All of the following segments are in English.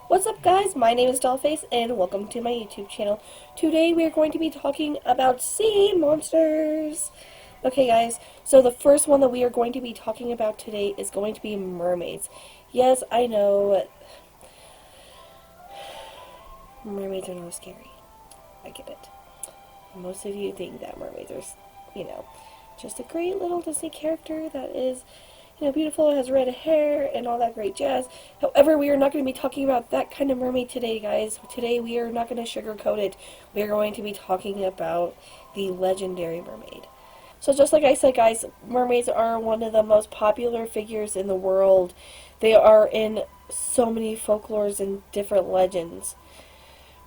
What's up, guys? My name is Dollface and welcome to my YouTube channel. Today we are going to be talking about sea monsters. Okay, guys, so the first one that we are going to be talking about today is going to be mermaids. Yes, I know mermaids are not scary. I get it. Most of you think that mermaids are, just a great little Disney character that is beautiful, has red hair, and all that great jazz. However, we are not going to be talking about that kind of mermaid today, guys. Today, we are not going to sugarcoat it. We are going to be talking about the legendary mermaid. So just like I said, guys, mermaids are one of the most popular figures in the world. They are in so many folklores and different legends.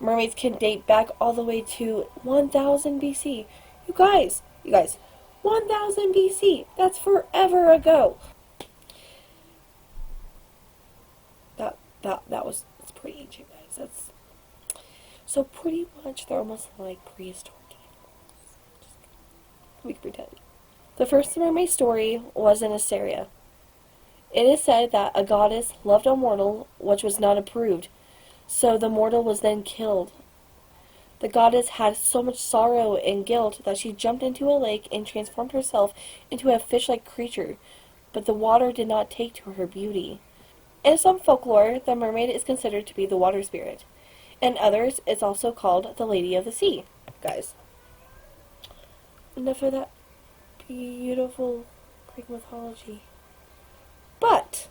Mermaids can date back all the way to 1000 BC. You guys, 1000 BC. That's forever ago. That's pretty ancient, guys. That's so pretty much they're almost like prehistoric animals. We can pretend. The first mermaid story was in Assyria. It is said that a goddess loved a mortal, which was not approved, so the mortal was then killed. The goddess had so much sorrow and guilt that she jumped into a lake and transformed herself into a fish-like creature, but the water did not take to her beauty. In some folklore, the mermaid is considered to be the water spirit. In others, it's also called the Lady of the Sea. Guys, enough of that beautiful Greek mythology. But,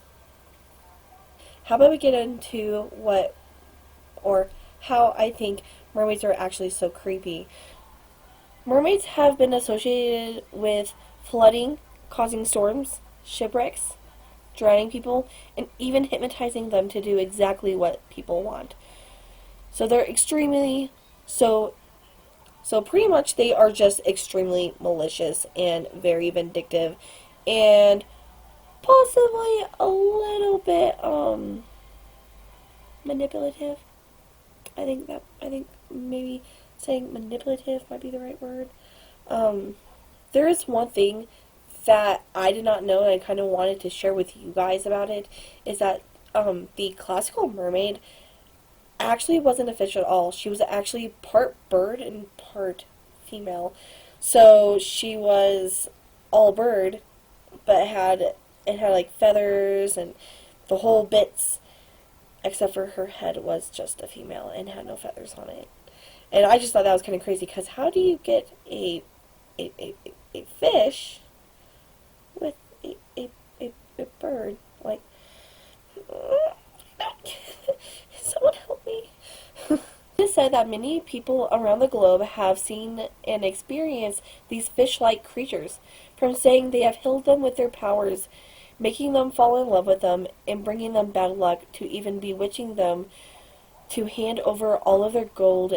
how about we get into how I think mermaids are actually so creepy. Mermaids have been associated with flooding, causing storms, shipwrecks, drowning people, and even hypnotizing them to do exactly what people want. So they're so pretty much they are just extremely malicious and very vindictive and possibly a little bit manipulative. I think maybe saying manipulative might be the right word. There is one thing that I did not know and I kind of wanted to share with you guys about it, is that the classical mermaid actually wasn't a fish at all. She was actually part bird and part female. So she was all bird, but it had like feathers and the whole bits, except for her head was just a female and had no feathers on it. And I just thought that was kind of crazy, because how do you get a fish with a bird? Like, someone help me. It is said that many people around the globe have seen and experienced these fish-like creatures, from saying they have healed them with their powers, making them fall in love with them, and bringing them bad luck, to even bewitching them to hand over all of their gold,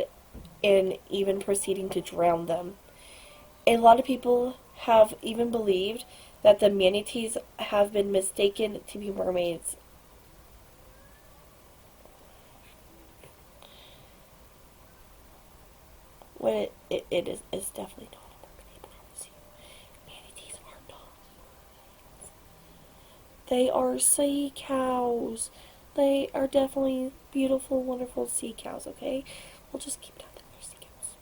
and even proceeding to drown them. A lot of people have even believed that the manatees have been mistaken to be mermaids. When it is definitely not a mermaid, I promise you. Manatees are not mermaids. They are sea cows. They are definitely beautiful, wonderful sea cows, okay? We'll just keep it out there. They're sea cows.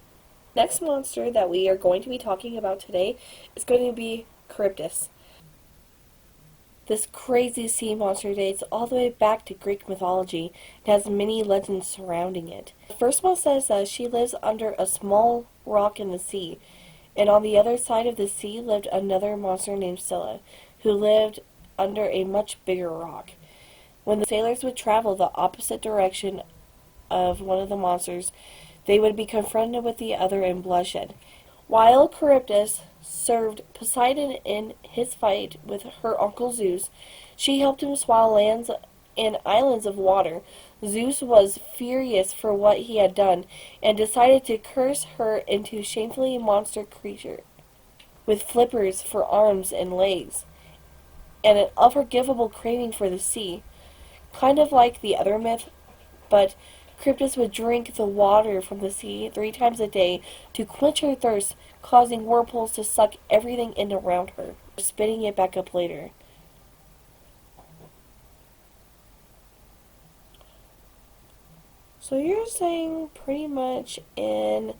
Next monster that we are going to be talking about today is going to be Charybdis. This crazy sea monster dates all the way back to Greek mythology and has many legends surrounding it. The first one says that she lives under a small rock in the sea, and on the other side of the sea lived another monster named Scylla, who lived under a much bigger rock. When the sailors would travel the opposite direction of one of the monsters, they would be confronted with the other in bloodshed. While Charybdis served Poseidon in his fight with her uncle Zeus, she helped him swallow lands and islands of water. Zeus was furious for what he had done and decided to curse her into shamefully monster creature with flippers for arms and legs and an unforgivable craving for the sea. Kind of like the other myth, but Charybdis would drink the water from the sea 3 times a day to quench her thirst, causing whirlpools to suck everything in around her, spitting it back up later. So you're saying pretty much in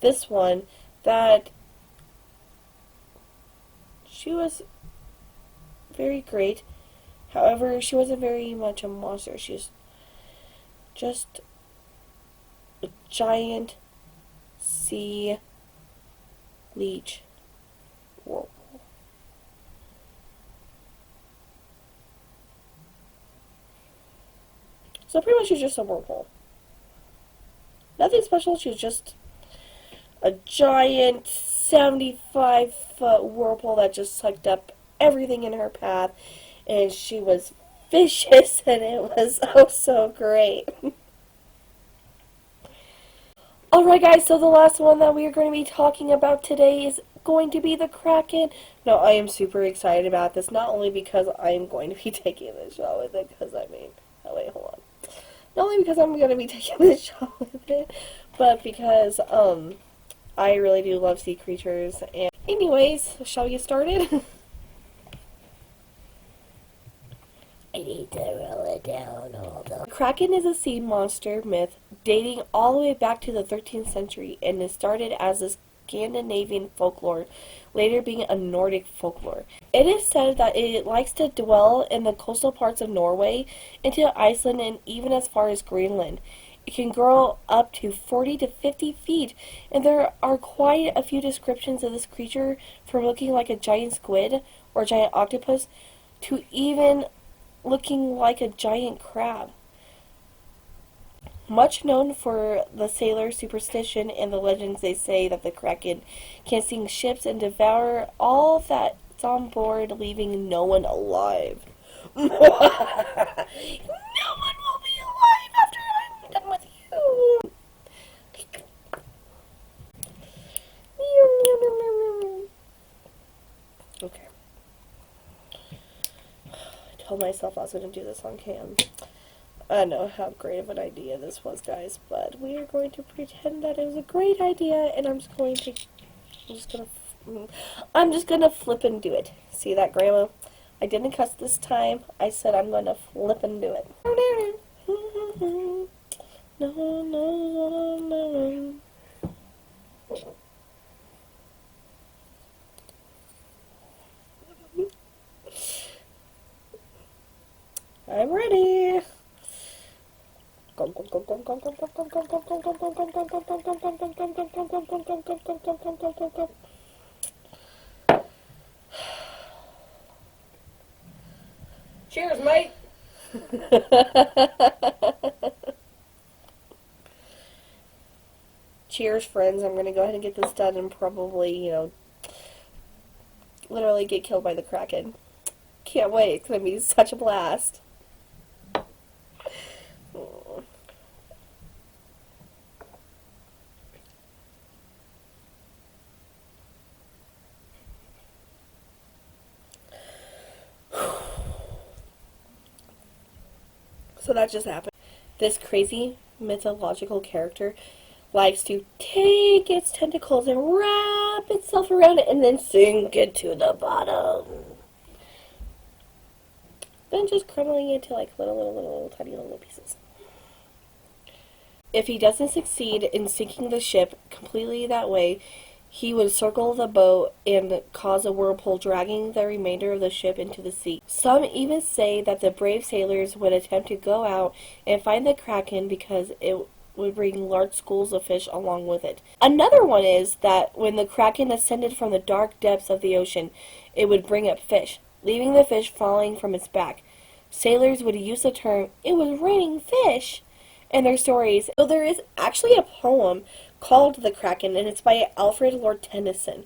this one that she was very great. However, she wasn't very much a monster. She's just a giant sea leech whirlpool. So pretty much she's just a whirlpool. Nothing special, she's just a giant 75-foot whirlpool that just sucked up everything in her path, and she was vicious, and it was oh so great. Alright guys, so the last one that we are going to be talking about today is going to be the Kraken. No, I am super excited about this, not only because I'm going to be taking this shot with it, because oh wait, hold on. Not only because I'm going to be taking this shot with it, but because, I really do love sea creatures. And anyways, shall we get started? I need to roll it down. Hold on. Kraken is a sea monster myth dating all the way back to the 13th century and is started as a Scandinavian folklore, later being a Nordic folklore. It is said that it likes to dwell in the coastal parts of Norway, into Iceland, and even as far as Greenland. It can grow up to 40 to 50 feet, and there are quite a few descriptions of this creature, from looking like a giant squid or giant octopus to even looking like a giant crab. Much known for the sailor superstition and the legends, they say that the Kraken can sink ships and devour all that's on board, leaving no one alive. No one will be alive after I'm done with you. Okay. I told myself I was going to do this on cam. I know how great of an idea this was, guys, but we are going to pretend that it was a great idea, and I'm just gonna flip and do it. See that, Grandma? I didn't cuss this time. I said I'm gonna flip and do it. I'm ready. Cheers, mate. Cheers, friends. I'm gonna go ahead and get this done and probably, literally get killed by the Kraken. Can't wait. It's gonna be such a blast. So that just happened. This crazy mythological character likes to take its tentacles and wrap itself around it and then sink it to the bottom. Then just crumbling it to like little tiny little pieces. If he doesn't succeed in sinking the ship completely that way, he would circle the boat and cause a whirlpool, dragging the remainder of the ship into the sea. Some even say that the brave sailors would attempt to go out and find the Kraken because it would bring large schools of fish along with it. Another one is that when the Kraken ascended from the dark depths of the ocean, it would bring up fish, leaving the fish falling from its back. Sailors would use the term, "it was raining fish," in their stories. So there is actually a poem called The Kraken, and it's by Alfred Lord Tennyson.